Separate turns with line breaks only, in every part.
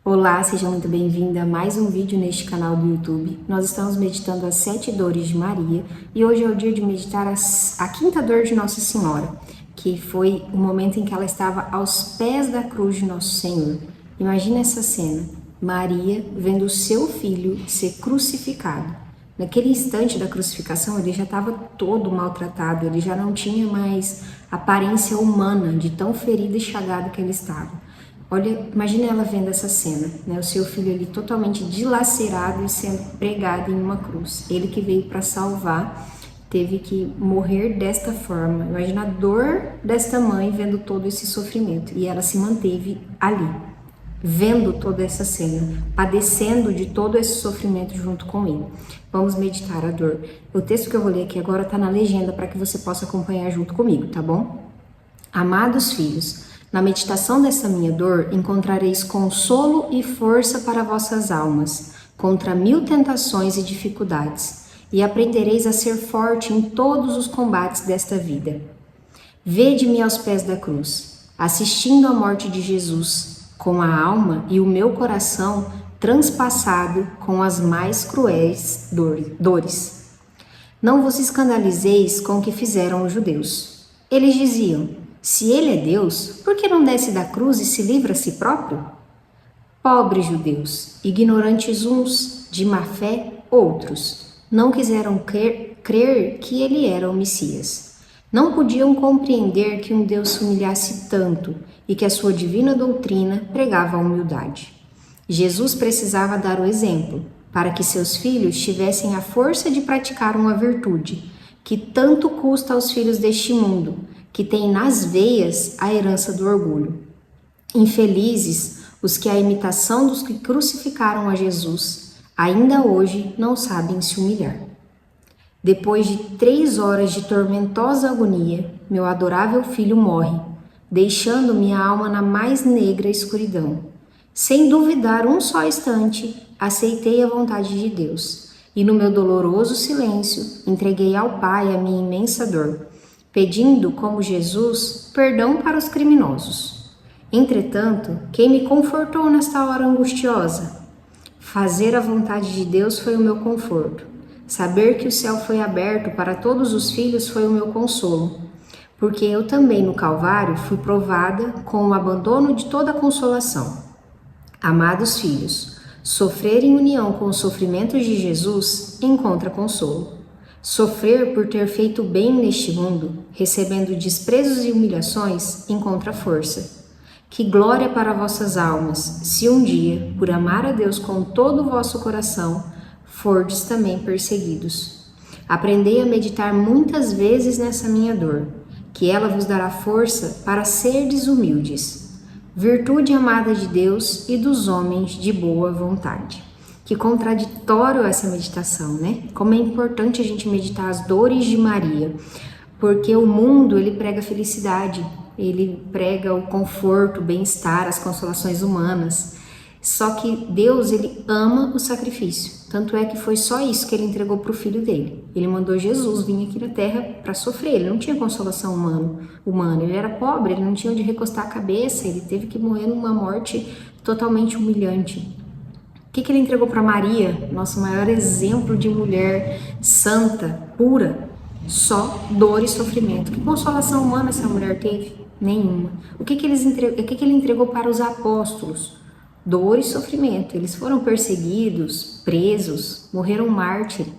Olá, seja muito bem-vinda a mais um vídeo neste canal do YouTube. Nós estamos meditando as 7 dores de Maria e hoje é o dia de meditar a quinta dor de Nossa Senhora, que foi o momento em que ela estava aos pés da cruz de Nosso Senhor. Imagina essa cena, Maria vendo o seu filho ser crucificado. Naquele instante da crucificação, ele já estava todo maltratado, ele já não tinha mais aparência humana de tão ferido e chagado que ele estava. Olha, imagina ela vendo essa cena, né? O seu filho ali totalmente dilacerado e sendo pregado em uma cruz. Ele que veio para salvar, teve que morrer desta forma. Imagina a dor desta mãe vendo todo esse sofrimento. E ela se manteve ali, vendo toda essa cena, padecendo de todo esse sofrimento junto com ele. Vamos meditar a dor. O texto que eu vou ler aqui agora está na legenda para que você possa acompanhar junto comigo, tá bom? Amados filhos, na meditação dessa minha dor encontrareis consolo e força para vossas almas, contra 1000 tentações e dificuldades, e aprendereis a ser forte em todos os combates desta vida. Vede-me aos pés da cruz, assistindo à morte de Jesus, com a alma e o meu coração transpassado com as mais cruéis dores. Não vos escandalizeis com o que fizeram os judeus. Eles diziam: se ele é Deus, por que não desce da cruz e se livra a si próprio? Pobres judeus, ignorantes uns, de má fé outros, não quiseram crer que ele era o Messias. Não podiam compreender que um Deus se humilhasse tanto e que a sua divina doutrina pregava a humildade. Jesus precisava dar o exemplo, para que seus filhos tivessem a força de praticar uma virtude, que tanto custa aos filhos deste mundo, que têm nas veias a herança do orgulho. Infelizes os que, à imitação dos que crucificaram a Jesus, ainda hoje não sabem se humilhar. Depois de 3 horas de tormentosa agonia, meu adorável filho morre, deixando minha alma na mais negra escuridão. Sem duvidar um só instante, aceitei a vontade de Deus, e no meu doloroso silêncio entreguei ao Pai a minha imensa dor, pedindo, como Jesus, perdão para os criminosos. Entretanto, quem me confortou nesta hora angustiosa? Fazer a vontade de Deus foi o meu conforto. Saber que o céu foi aberto para todos os filhos foi o meu consolo, porque eu também no Calvário fui provada com o abandono de toda consolação. Amados filhos, sofrer em união com os sofrimentos de Jesus encontra consolo. Sofrer por ter feito bem neste mundo, recebendo desprezos e humilhações, encontra força. Que glória para vossas almas, se um dia, por amar a Deus com todo o vosso coração, fordes também perseguidos. Aprendei a meditar muitas vezes nessa minha dor, que ela vos dará força para serdes humildes. Virtude amada de Deus e dos homens de boa vontade. Que contraditório essa meditação, né? Como é importante a gente meditar as dores de Maria, porque o mundo, ele prega a felicidade, ele prega o conforto, o bem-estar, as consolações humanas. Só que Deus, ele ama o sacrifício. Tanto é que foi só isso que ele entregou para o filho dele. Ele mandou Jesus vir aqui na terra para sofrer. Ele não tinha consolação humana. Ele era pobre, ele não tinha onde recostar a cabeça. Ele teve que morrer numa morte totalmente humilhante. O que ele entregou para Maria? Nosso maior exemplo de mulher santa, pura. Só dor e sofrimento. Que consolação humana essa mulher teve? Nenhuma. O que ele entregou para os apóstolos? Dor e sofrimento. Eles foram perseguidos, presos, morreram mártires.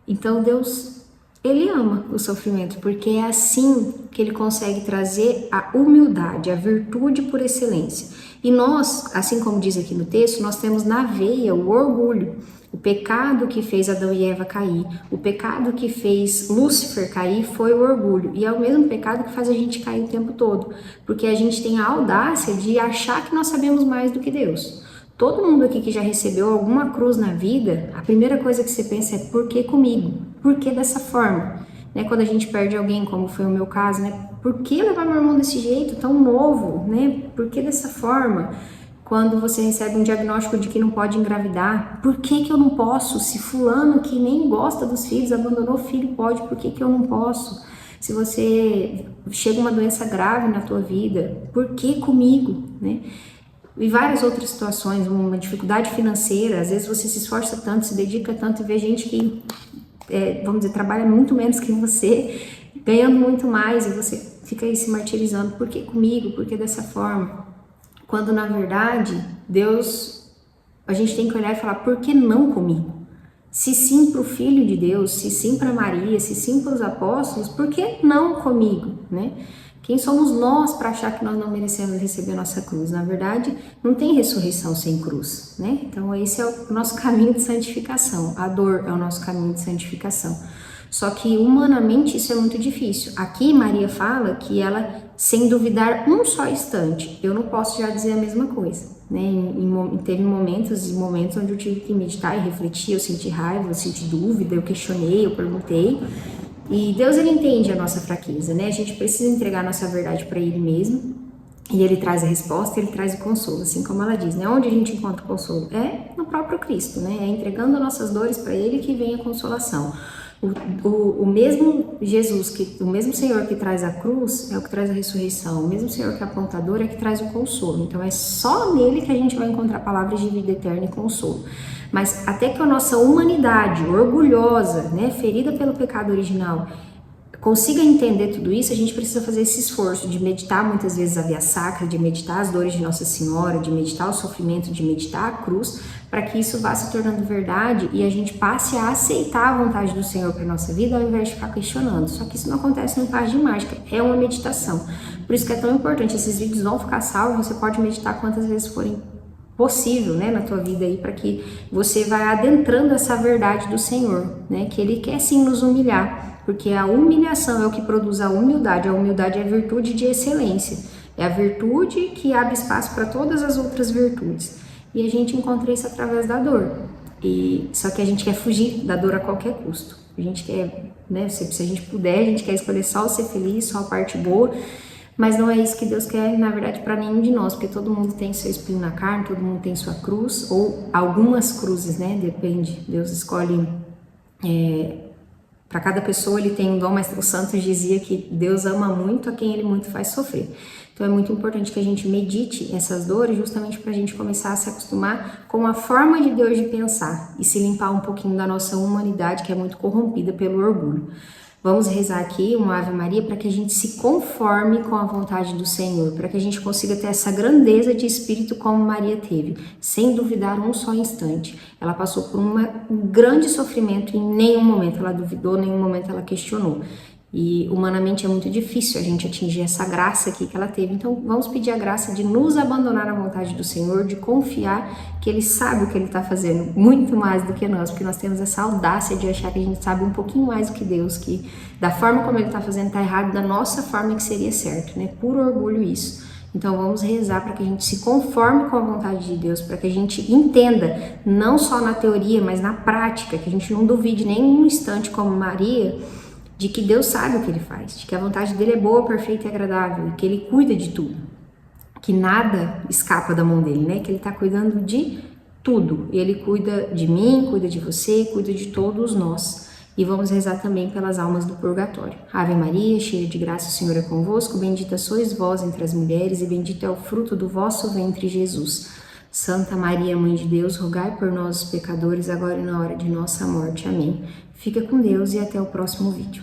Então Deus, ele ama o sofrimento, porque é assim que ele consegue trazer a humildade, a virtude por excelência. E nós, assim como diz aqui no texto, nós temos na veia o orgulho. O pecado que fez Adão e Eva cair, o pecado que fez Lúcifer cair foi o orgulho. E é o mesmo pecado que faz a gente cair o tempo todo, porque a gente tem a audácia de achar que nós sabemos mais do que Deus. Todo mundo aqui que já recebeu alguma cruz na vida, a primeira coisa que você pensa é: por que comigo? Por que dessa forma? Né? Quando a gente perde alguém, como foi o meu caso, né? Por que levar meu irmão desse jeito, tão novo? Né? Por que dessa forma? Quando você recebe um diagnóstico de que não pode engravidar, por que eu não posso? Se fulano que nem gosta dos filhos, abandonou o filho, pode, por que eu não posso? Se você chega uma doença grave na tua vida, por que comigo? Né? e várias outras situações, uma dificuldade financeira, às vezes você se esforça tanto, se dedica tanto e vê gente que, vamos dizer, trabalha muito menos que você, ganhando muito mais, e você fica aí se martirizando, por que comigo, por que dessa forma? Quando na verdade, Deus, a gente tem que olhar e falar, por que não comigo? Se sim para o Filho de Deus, se sim para Maria, se sim para os apóstolos, por que não comigo, né? Quem somos nós para achar que nós não merecemos receber a nossa cruz? Na verdade, não tem ressurreição sem cruz, né? Então esse é o nosso caminho de santificação, a dor é o nosso caminho de santificação. Só que humanamente isso é muito difícil. Aqui Maria fala que ela, sem duvidar um só instante, eu não posso já dizer a mesma coisa, né? Teve momentos e momentos onde eu tive que meditar e refletir, eu senti raiva, eu senti dúvida, eu questionei, eu perguntei. E Deus, ele entende a nossa fraqueza, né? A gente precisa entregar a nossa verdade para Ele mesmo, e Ele traz a resposta, Ele traz o consolo, assim como ela diz, né? Onde a gente encontra o consolo? É no próprio Cristo, né? É entregando nossas dores para Ele que vem a consolação. O mesmo Jesus, o mesmo Senhor que traz a cruz é o que traz a ressurreição, o mesmo Senhor que é apontador é que traz o consolo. Então é só nele que a gente vai encontrar palavras de vida eterna e consolo. Mas até que a nossa humanidade orgulhosa, né, ferida pelo pecado original, consiga entender tudo isso, a gente precisa fazer esse esforço de meditar muitas vezes a via sacra, de meditar as dores de Nossa Senhora, de meditar o sofrimento, de meditar a cruz, para que isso vá se tornando verdade e a gente passe a aceitar a vontade do Senhor para nossa vida, ao invés de ficar questionando. Só que isso não acontece num passe de mágica, é uma meditação. Por isso que é tão importante, esses vídeos vão ficar salvos, você pode meditar quantas vezes forem possível, né, na tua vida aí, para que você vá adentrando essa verdade do Senhor, né, que Ele quer sim nos humilhar, porque a humilhação é o que produz a humildade é a virtude de excelência, é a virtude que abre espaço para todas as outras virtudes, e a gente encontra isso através da dor, só que a gente quer fugir da dor a qualquer custo, a gente quer, né, se a gente puder, a gente quer escolher só o ser feliz, só a parte boa, mas não é isso que Deus quer, na verdade, para nenhum de nós, porque todo mundo tem seu espinho na carne, todo mundo tem sua cruz, ou algumas cruzes, né? Depende. Deus escolhe, para cada pessoa ele tem um dom, mas o Santos dizia que Deus ama muito a quem ele muito faz sofrer. Então é muito importante que a gente medite essas dores justamente para a gente começar a se acostumar com a forma de Deus de pensar e se limpar um pouquinho da nossa humanidade, que é muito corrompida pelo orgulho. Vamos rezar aqui uma Ave Maria para que a gente se conforme com a vontade do Senhor, para que a gente consiga ter essa grandeza de espírito como Maria teve, sem duvidar um só instante. Ela passou por um grande sofrimento e em nenhum momento ela duvidou, em nenhum momento ela questionou. E humanamente é muito difícil a gente atingir essa graça aqui que ela teve. Então vamos pedir a graça de nos abandonar à vontade do Senhor, de confiar que Ele sabe o que Ele está fazendo, muito mais do que nós, porque nós temos essa audácia de achar que a gente sabe um pouquinho mais do que Deus, que da forma como Ele está fazendo está errado, da nossa forma que seria certo, né? Puro orgulho isso. Então vamos rezar para que a gente se conforme com a vontade de Deus, para que a gente entenda, não só na teoria, mas na prática, que a gente não duvide nem um instante como Maria, de que Deus sabe o que Ele faz, de que a vontade dEle é boa, perfeita e agradável, e que Ele cuida de tudo, que nada escapa da mão dEle, né? Que Ele está cuidando de tudo, Ele cuida de mim, cuida de você, cuida de todos nós. E vamos rezar também pelas almas do purgatório. Ave Maria, cheia de graça, o Senhor é convosco, bendita sois vós entre as mulheres e bendito é o fruto do vosso ventre, Jesus. Santa Maria, Mãe de Deus, rogai por nós, os pecadores, agora e na hora de nossa morte. Amém. Fica com Deus e até o próximo vídeo.